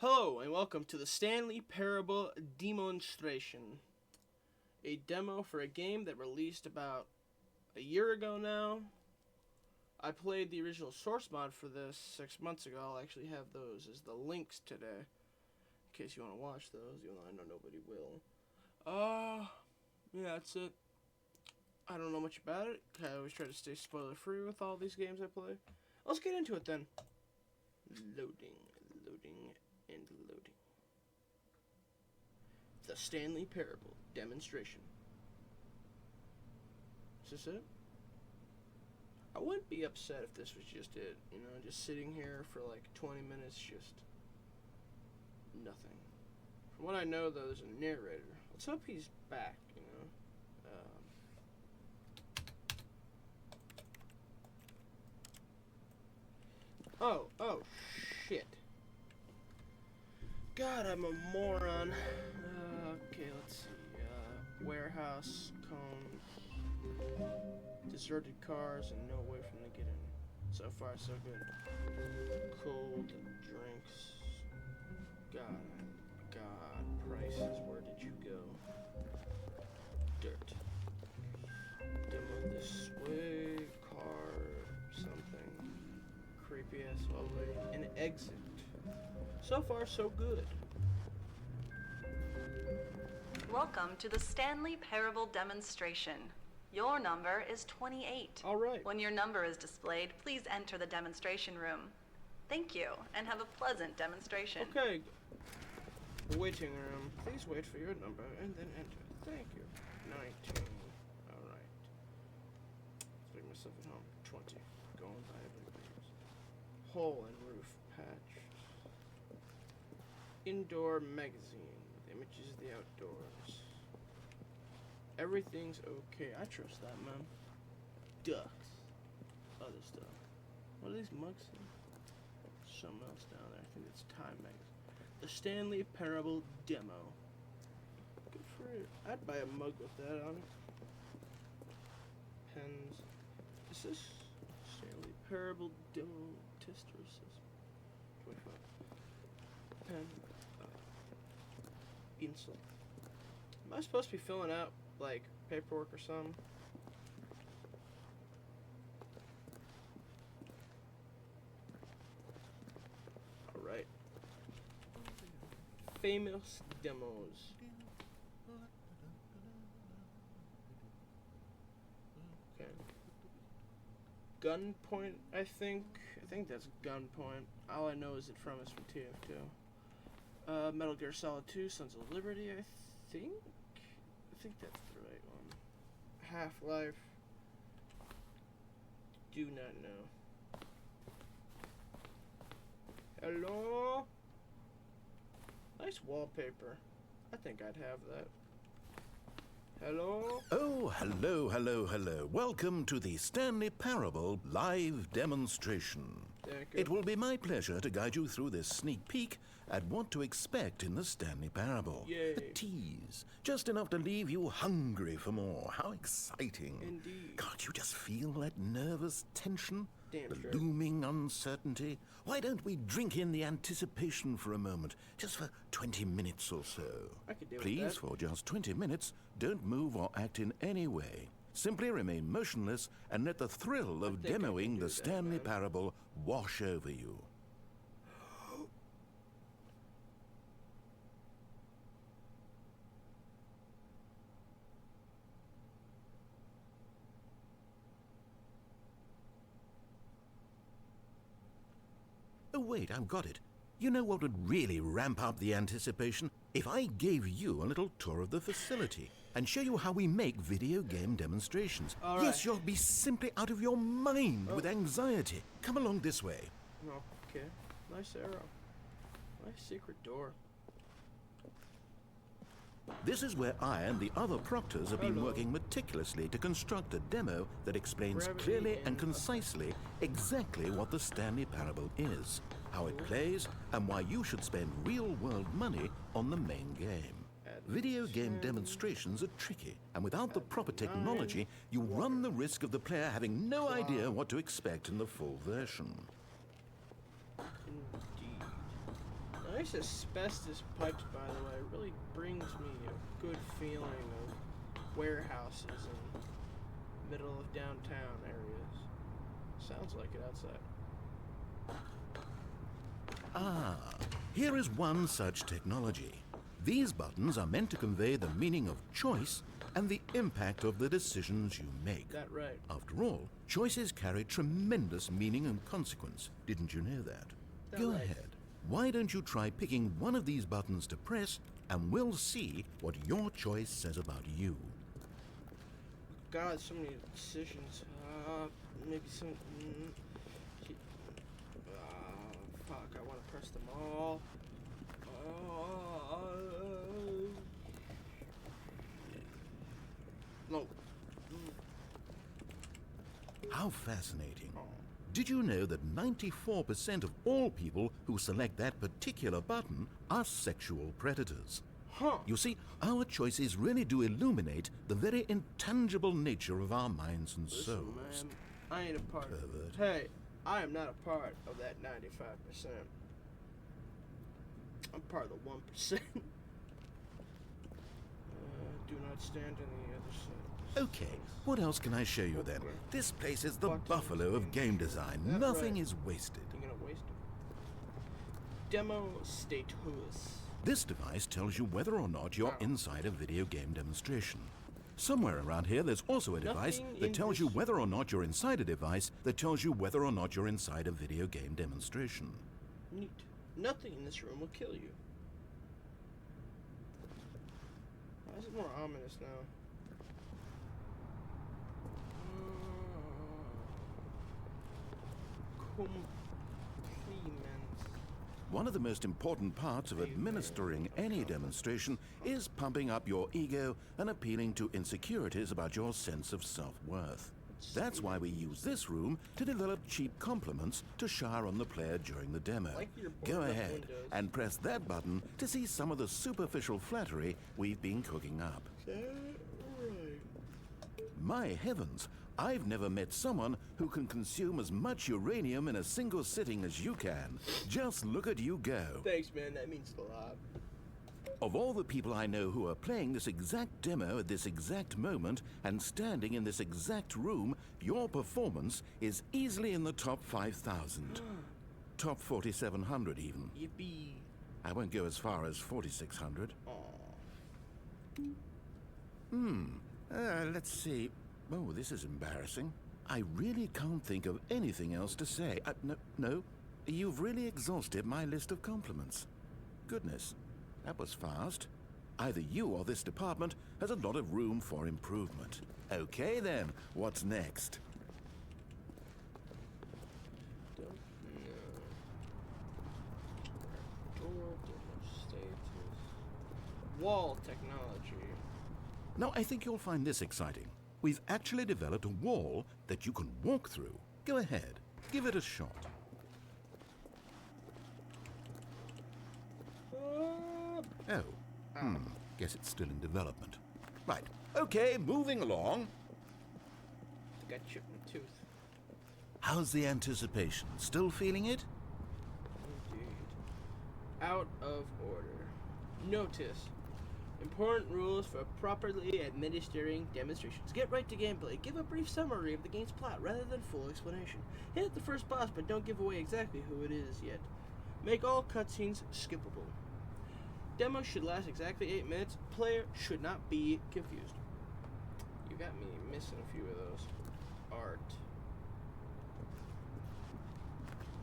Hello and welcome to the Stanley Parable Demonstration, a demo for a game that released about a year ago now. I played the original source mod for this 6 months ago. I'll actually have those as the links today, in case you want to watch those, even though I know nobody will. Yeah, that's it. I don't know much about it. I always try to stay spoiler free with all these games I play. Let's get into it then. Loading, and loading. The Stanley Parable demonstration. Is this it? I wouldn't be upset if this was just it, just sitting here for like 20 minutes, just nothing. From what I know, though, there's a narrator. Let's hope he's back, Oh, shit. God, I'm a moron. Okay, let's see. Warehouse, cone, deserted cars, and no way for them to get in. So far, so good. Cold drinks. God, prices, where did you go? Dirt. Demo this way, car, something. Creepy ass hallway, an exit. So far, so good. Welcome to the Stanley Parable demonstration. Your number is 28. All right. When your number is displayed, please enter the demonstration room. Thank you, and have a pleasant demonstration. Okay. Waiting room. Please wait for your number and then enter. Thank you. 19. All right. Let's make myself at home. 20. Going by everybody's. Hole in roof patch. Indoor magazine with images of the outdoors. Everything's okay. I trust that, man. Ducks. Other stuff. What are these mugs? Something else down there. I think it's Time magazine. The Stanley Parable demo. Good for it. I'd buy a mug with that on it. Pens. Is this Stanley Parable demo tester system? 25. Pen. Pencil. Am I supposed to be filling out like paperwork or something? Alright. Famous demos. Okay. Gunpoint, I think that's Gunpoint. All I know is it from is from TF2. Metal Gear Solid 2, Sons of Liberty, I think that's the right one. Half-Life. Do not know. Hello? Nice wallpaper. I think I'd have that. Hello? Oh, hello. Welcome to the Stanley Parable live demonstration. Thank you. It will be my pleasure to guide you through this sneak peek at what to expect in the Stanley Parable. Yay. A tease, just enough to leave you hungry for more. How exciting. Indeed. Can't you just feel that nervous tension? Damn The straight. looming uncertainty? Why don't we drink in the anticipation for a moment, just for 20 minutes or so? I could deal with Please, that. for just 20 minutes, don't move or act in any way. Simply remain motionless and let the thrill of think I can demoing do the that, Stanley man. Parable wash over you. Oh wait, I've got it. You know what would really ramp up the anticipation? If I gave you a little tour of the facility and show you how we make video game demonstrations. All right. Yes, you'll be simply out of your mind with anxiety. Come along this way. Okay. Nice arrow. Nice secret door. This is where I and the other proctors have been Hello. working meticulously to construct a demo that explains Gravity clearly and and- concisely exactly what the Stanley Parable is, how it plays, and why you should spend real-world money on the main game. Video game demonstrations are tricky, and without the proper technology, you run the risk of the player having no idea what to expect in the full version. Indeed. Nice asbestos pipes, by the way. It really brings me a good feeling of warehouses in middle of downtown areas. Sounds like it outside. Ah, here is one such technology. These buttons are meant to convey the meaning of choice and the impact of the decisions you make. That right. After all, choices carry tremendous meaning and consequence. Didn't you know that? That Go right. ahead. Why don't you try picking one of these buttons to press, and we'll see what your choice says about you. God, so many decisions. Maybe some. Fuck, I want to press them all. No. How fascinating. Did you know that 94% of all people who select that particular button are sexual predators? Huh. You see, our choices really do illuminate the very intangible nature of our minds and Listen, souls. man, I ain't a part of it. Hey, I am not a part of that 95%. I'm part of the 1%. Do not stand on the other side. Okay, what else can I show you then? This place is the Buttons. buffalo of game design. That Nothing right. is wasted. You're gonna waste it. Demo status. This device tells you whether or not you're inside a video game demonstration. Somewhere around here, there's also a device Nothing that in tells you this- whether or not you're inside a device that tells you whether or not you're inside a video game demonstration. Neat. Nothing in this room will kill you. Why is it more ominous now? Compliments. One of the most important parts of administering any demonstration is pumping up your ego and appealing to insecurities about your sense of self-worth. That's why we use this room to develop cheap compliments to shower on the player during the demo. Like your Go boarded up ahead windows. and press that button to see some of the superficial flattery we've been cooking up. My heavens, I've never met someone who can consume as much uranium in a single sitting as you can. Just look at you go. Thanks, man. That means a lot. Of all the people I know who are playing this exact demo at this exact moment and standing in this exact room, your performance is easily in the top 5,000. Top 4,700 even. Yippee. I won't go as far as 4,600. Let's see. Oh, this is embarrassing. I really can't think of anything else to say. No. You've really exhausted my list of compliments. Goodness, that was fast. Either you or this department has a lot of room for improvement. Okay then, what's next? Don't know. Door, demo status. Wall technology. Now, I think you'll find this exciting. We've actually developed a wall that you can walk through. Go ahead, give it a shot. Guess it's still in development. Right, okay, moving along. I think I chipped my tooth. How's the anticipation? Still feeling it? Indeed. Out of order. Notice. Important rules for properly administering demonstrations. Get right to gameplay. Give a brief summary of the game's plot rather than full explanation. Hit the first boss, but don't give away exactly who it is yet. Make all cutscenes skippable. Demo should last exactly 8 minutes. Player should not be confused. You got me missing a few of those. Art.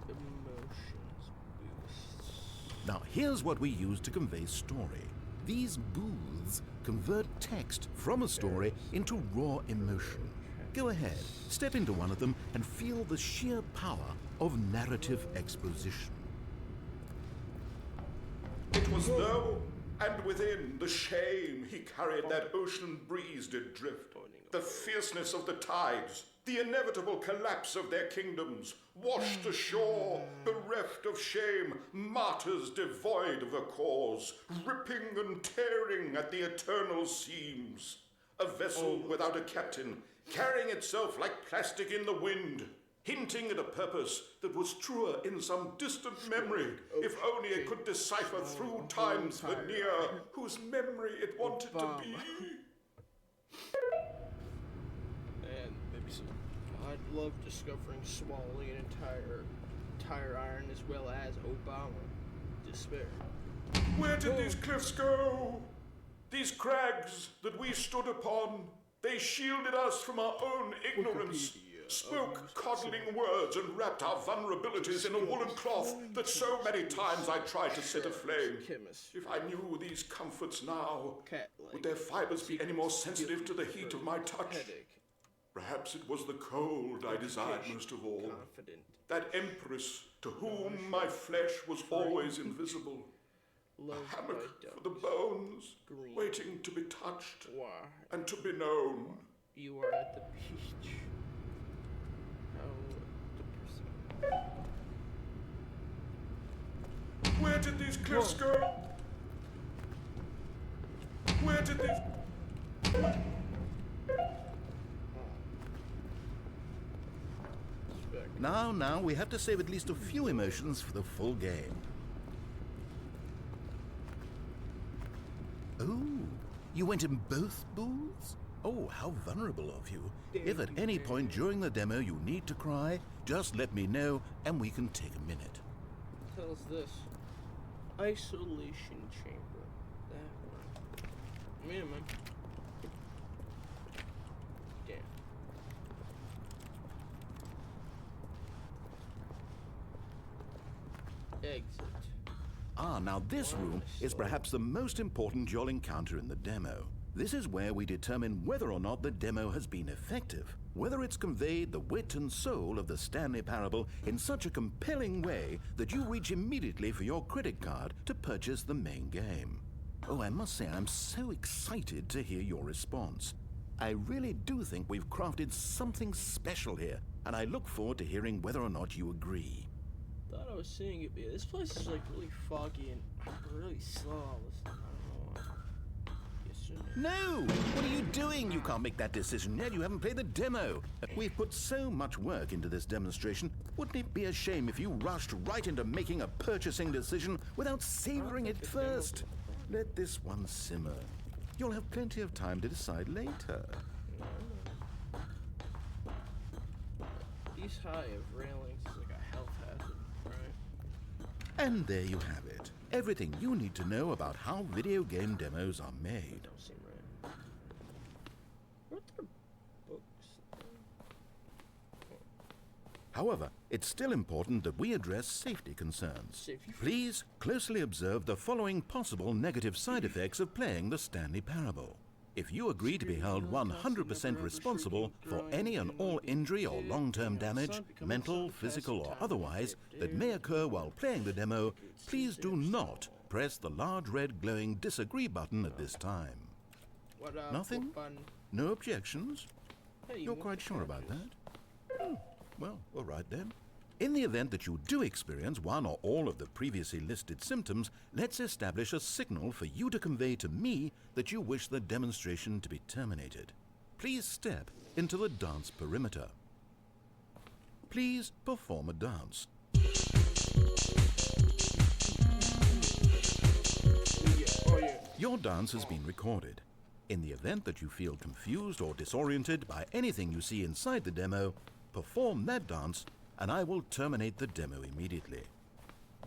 Emotions boosts. Now, here's what we use to convey story. These booths convert text from a story into raw emotion. Go ahead, step into one of them and feel the sheer power of narrative exposition. It was low, and within the shame he carried that ocean breeze did drift. The fierceness of the tides, the inevitable collapse of their kingdoms, washed ashore, bereft of shame, martyrs devoid of a cause, ripping and tearing at the eternal seams. A vessel without a captain, carrying itself like plastic in the wind. hinting at a purpose that was truer in some distant memory, if only it could decipher through time's veneer whose memory it wanted to be. And maybe some. I'd love discovering swallowing an entire iron as well as Obama. Despair. Where did these cliffs go? These crags that we stood upon, they shielded us from our own ignorance, spoke coddling words and wrapped our vulnerabilities in a woolen cloth that so many times I tried to set aflame. If I knew these comforts now, would their fibers be any more sensitive to the heat of my touch? Perhaps it was the cold I desired most of all. That empress to whom my flesh was always invisible. A hammock for the bones, waiting to be touched and to be known. You are at the beach. How depressing. Where did these cliffs go? Where did these... Now, we have to save at least a few emotions for the full game. Oh, you went in both booths? Oh, how vulnerable of you. If at any point during the demo you need to cry, just let me know and we can take a minute. What the hell is this? Isolation chamber. That one. Man. Damn. Exit. Now this room is perhaps the most important you'll encounter in the demo. This is where we determine whether or not the demo has been effective, whether it's conveyed the wit and soul of the Stanley Parable in such a compelling way that you reach immediately for your credit card to purchase the main game. Oh, I must say I'm so excited to hear your response. I really do think we've crafted something special here, and I look forward to hearing whether or not you agree. Thought I was seeing it, but this place is like really foggy and really slow. I don't know. Yes or No! What are you doing? You can't make that decision yet. You haven't played the demo. We've put so much work into this demonstration. Wouldn't it be a shame if you rushed right into making a purchasing decision without savoring it first? Let this one simmer. You'll have plenty of time to decide later. These high of railings is like a health hazard, right? And there you have it. Everything you need to know about how video game demos are made. Don't seem right. What are books? However, it's still important that we address safety concerns. Safety. Please closely observe the following possible negative side effects of playing the Stanley Parable. If you agree to be held 100% responsible for any and all injury or long-term damage, mental, physical or otherwise, that may occur while playing the demo, please do not press the large red glowing disagree button at this time. Nothing? No objections? You're quite sure about that? Well, all right then. In the event that you do experience one or all of the previously listed symptoms, let's establish a signal for you to convey to me that you wish the demonstration to be terminated. Please step into the dance perimeter. Please perform a dance. Your dance has been recorded. In the event that you feel confused or disoriented by anything you see inside the demo, perform that dance and I will terminate the demo immediately.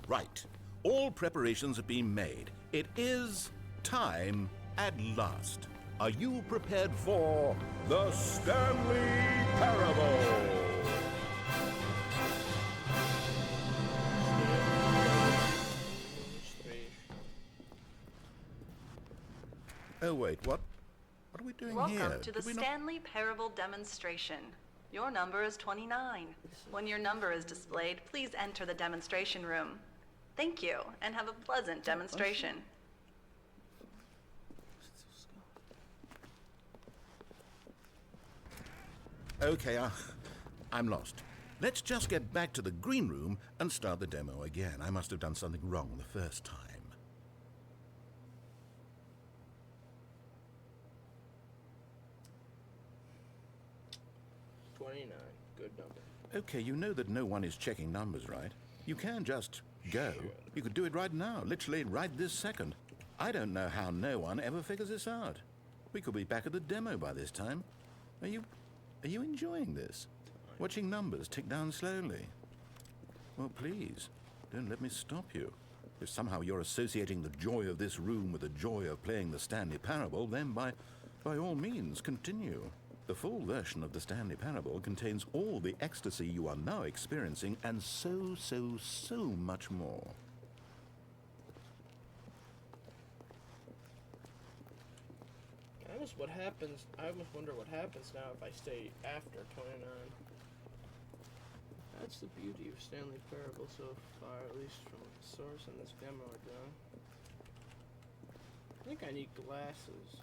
Right. All preparations have been made. It is time at last. Are you prepared for the Stanley Parable? Oh wait, what are we doing here? Welcome to the Stanley Parable demonstration. Your number is 29. When your number is displayed, please enter the demonstration room. Thank you, and have a pleasant demonstration. Okay, I'm lost. Let's just get back to the green room and start the demo again. I must have done something wrong the first time. 29. Good number. Okay, you know that no one is checking numbers, right? You can just go. You could do it right now, literally right this second. I don't know how no one ever figures this out. We could be back at the demo by this time. Are you enjoying this? Watching numbers tick down slowly? Well, please, don't let me stop you. If somehow you're associating the joy of this room with the joy of playing the Stanley Parable, then by all means, continue. The full version of the Stanley Parable contains all the ecstasy you are now experiencing and so much more. I almost wonder what happens now if I stay after 29. That's the beauty of Stanley Parable so far, at least from the source and this demo I've done. I think I need glasses.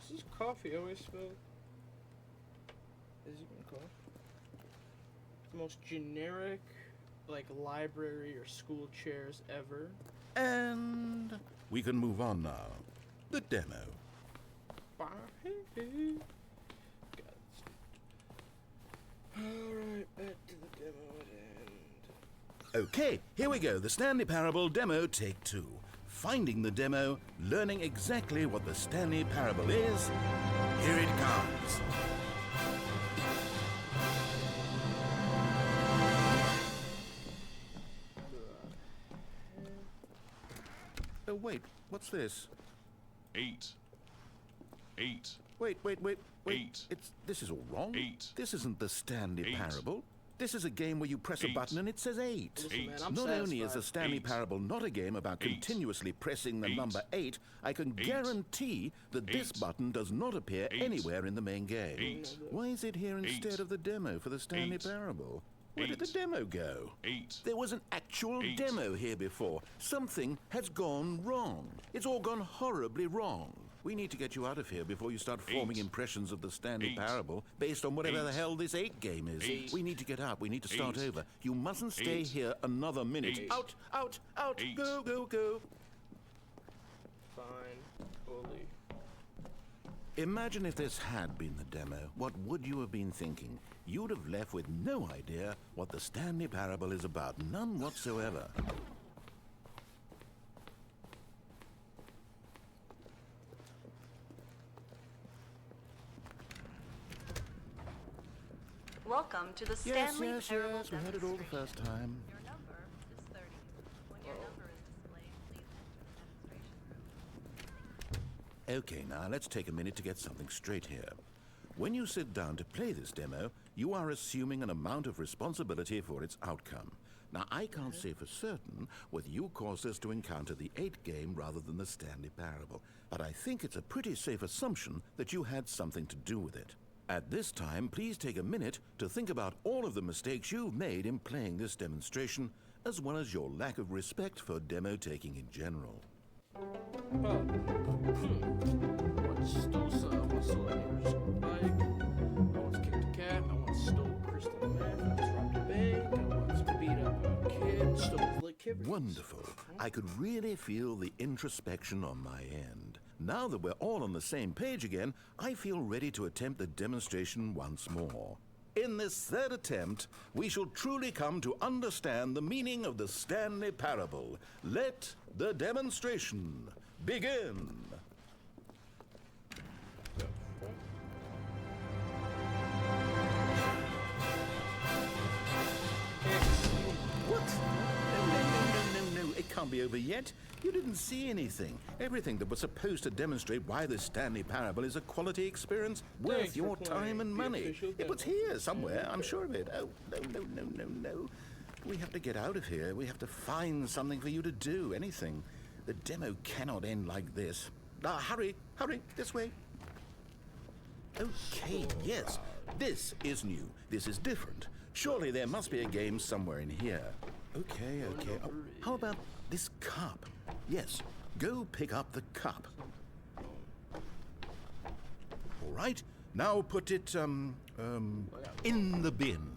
Is this coffee always spilled? Is it even coffee? The most generic, like, library or school chairs ever. And we can move on now. The demo. Alright, back to the demo at end. Okay, here we go. The Stanley Parable demo, take 2. Finding the demo, learning exactly what the Stanley Parable is. Here it comes. Oh, wait, what's this? 8. 8. Wait. 8. This is all wrong. 8. This isn't the Stanley 8. Parable. This is a game where you press a 8. button and it says 8. Listen, man, I'm Not only is satisfied. the Stanley 8. Parable not a game about 8. continuously pressing the 8. number 8, I can 8. guarantee that this 8. button does not appear 8. anywhere in the main game. 8. Why is it here 8. instead of the demo for the Stanley 8. Parable? Where did the 8. demo go? 8. There was an actual 8. demo here before. Something has gone wrong. It's all gone horribly wrong. We need to get you out of here before you start forming 8. impressions of the Stanley 8. Parable based on whatever the 8. hell this 8 game is. 8. We need to get out. We need to start 8. over. You mustn't stay 8. here another minute. 8. Out! 8. Go! Fine. Holy. Imagine if this had been the demo. What would you have been thinking? You'd have left with no idea what the Stanley Parable is about. None whatsoever. Welcome to the Stanley Yes. Parable We heard it all the first time. Your number is 30. When your number is displayed, please enter the demonstration room. Okay, now let's take a minute to get something straight here. When you sit down to play this demo, you are assuming an amount of responsibility for its outcome. Now, I can't say for certain whether you caused us to encounter the 8 game rather than the Stanley Parable, but I think it's a pretty safe assumption that you had something to do with it. At this time, please take a minute to think about all of the mistakes you've made in playing this demonstration, as well as your lack of respect for demo taking in general. I once stole a neighbor's bike. I once kicked a cat. I once stole crystal meth. I once robbed a bank. I once beat up a kid. Stole liquor. Wonderful. I could really feel the introspection on my end. Now that we're all on the same page again, I feel ready to attempt the demonstration once more. In this third attempt, we shall truly come to understand the meaning of the Stanley Parable. Let the demonstration begin. What? No, it can't be over yet. You didn't see anything. Everything that was supposed to demonstrate why the Stanley Parable is a quality experience worth Thanks for your playing time and the money. official It was demo. here somewhere, I'm sure of it. Oh, no. We have to get out of here. We have to find something for you to do, anything. The demo cannot end like this. Now, hurry, this way. Okay, yes, this is new. This is different. Surely there must be a game somewhere in here. Okay. Oh, how about this cup? Yes, go pick up the cup. All right, now put it, in the bin.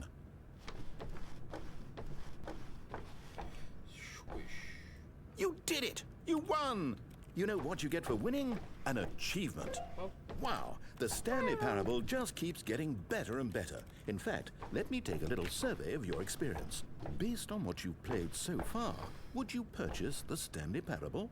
Swish. You did it! You won! You know what you get for winning? an achievement. Oh. Wow, the Stanley Parable just keeps getting better and better. In fact, let me take a little survey of your experience. Based on what you've played so far, would you purchase the Stanley Parable?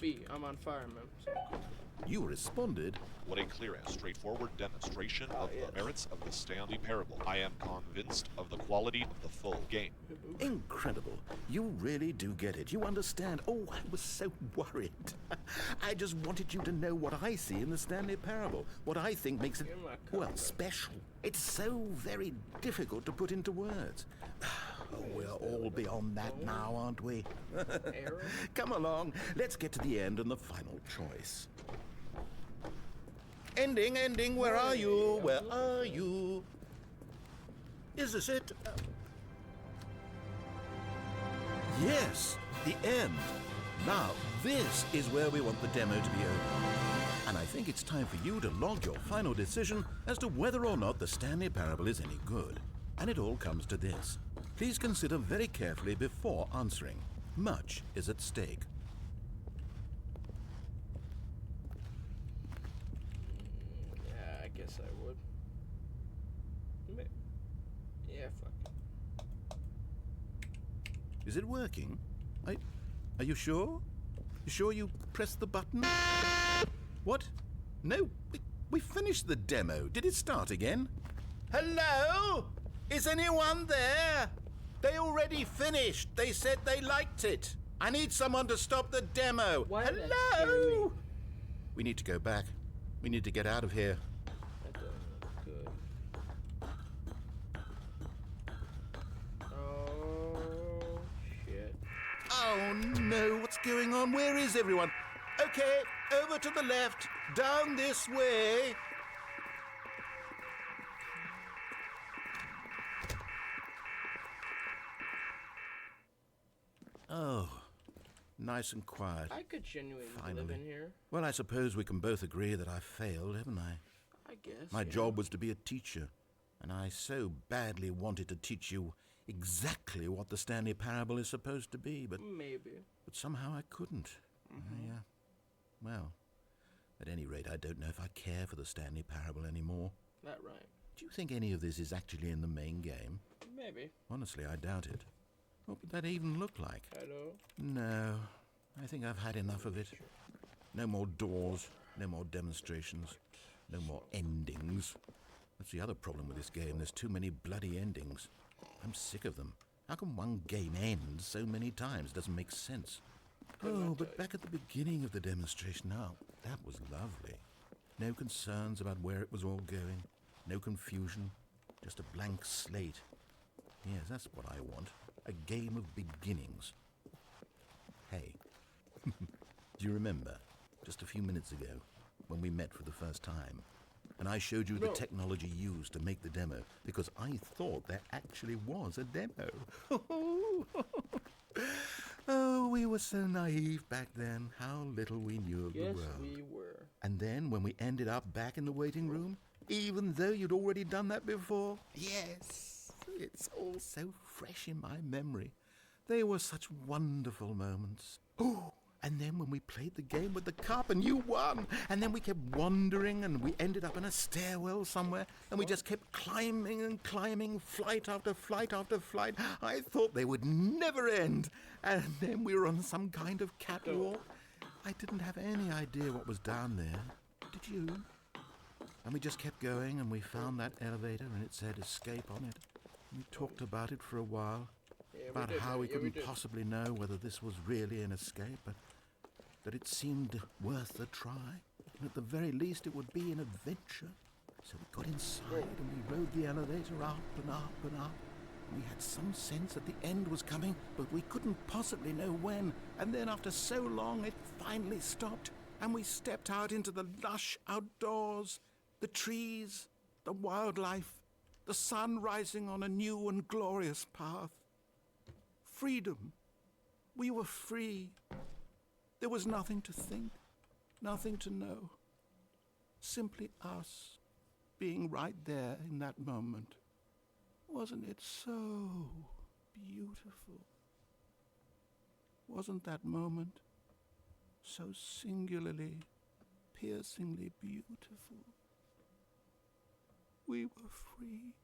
B, I'm on fire, man. So cool. You responded, What a clear and straightforward demonstration of yes. the merits of the Stanley Parable. I am convinced of the quality of the full game. incredible. You really do get it. You understand. Oh, I was so worried. I just wanted you to know what I see in the Stanley Parable. What I think makes it, You're my well, cover. special. It's so very difficult to put into words. Oh, we're all beyond that now, aren't we? Arrow? Come along. Let's get to the end and the final choice. Ending, where are you? Where are you? Is this it? Yes, the end. Now, this is where we want the demo to be over. And I think it's time for you to log your final decision as to whether or not the Stanley Parable is any good. And it all comes to this. Please consider very carefully before answering. Much is at stake. Yeah, I guess I would. Yeah, fuck. Is it working? Are you sure? You sure you pressed the button? What? No, we finished the demo. Did it start again? Hello? Is anyone there? They already finished. They said they liked it. I need someone to stop the demo. Why did that scare me? Hello? We need to go back. We need to get out of here. That doesn't look good. Oh, shit. Oh no, what's going on? Where is everyone? Okay, over to the left, down this way. Oh, nice and quiet. I could genuinely live Finally. in here. Well, I suppose we can both agree that I failed, haven't I? I guess. My yeah. job was to be a teacher, and I so badly wanted to teach you exactly what the Stanley Parable is supposed to be, but Maybe. somehow I couldn't. Well, at any rate, I don't know if I care for the Stanley Parable anymore. That right. Do you think any of this is actually in the main game? Maybe. Honestly, I doubt it. What would that even look like? Hello? No, I think I've had enough of it. No more doors, no more demonstrations, no more endings. That's the other problem with this game. There's too many bloody endings. I'm sick of them. How can one game end so many times? Doesn't make sense. Oh, but back at the beginning of the demonstration, now, that was lovely. No concerns about where it was all going. No confusion. Just a blank slate. Yes, that's what I want. A game of beginnings. Hey, do you remember, just a few minutes ago, when we met for the first time, and I showed you the No. technology used to make the demo, because I thought there actually was a demo. Oh, we were so naive back then. How little we knew of Yes, the world. we were. And then when we ended up back in the waiting room, even though you'd already done that before, yes, it's all so fresh in my memory. They were such wonderful moments. Oh, and then when we played the game with the cup and you won, and then we kept wandering and we ended up in a stairwell somewhere, and we just kept climbing and climbing, flight after flight after flight. I thought they would never end. And then we were on some kind of catwalk. I didn't have any idea what was down there. Did you? And we just kept going, and we found that elevator, and it said escape on it. We talked about it for a while, Yeah, about did, how man. we Yeah, couldn't did. possibly know whether this was really an escape, but that it seemed worth a try. And at the very least, it would be an adventure. So we got inside, and we rode the elevator up and up and up. We had some sense that the end was coming, but we couldn't possibly know when. And then after so long, it finally stopped, and we stepped out into the lush outdoors, the trees, the wildlife, the sun rising on a new and glorious path. Freedom. We were free. There was nothing to think, nothing to know. Simply us being right there in that moment. Wasn't it so beautiful? Wasn't that moment so singularly, piercingly beautiful. We were free.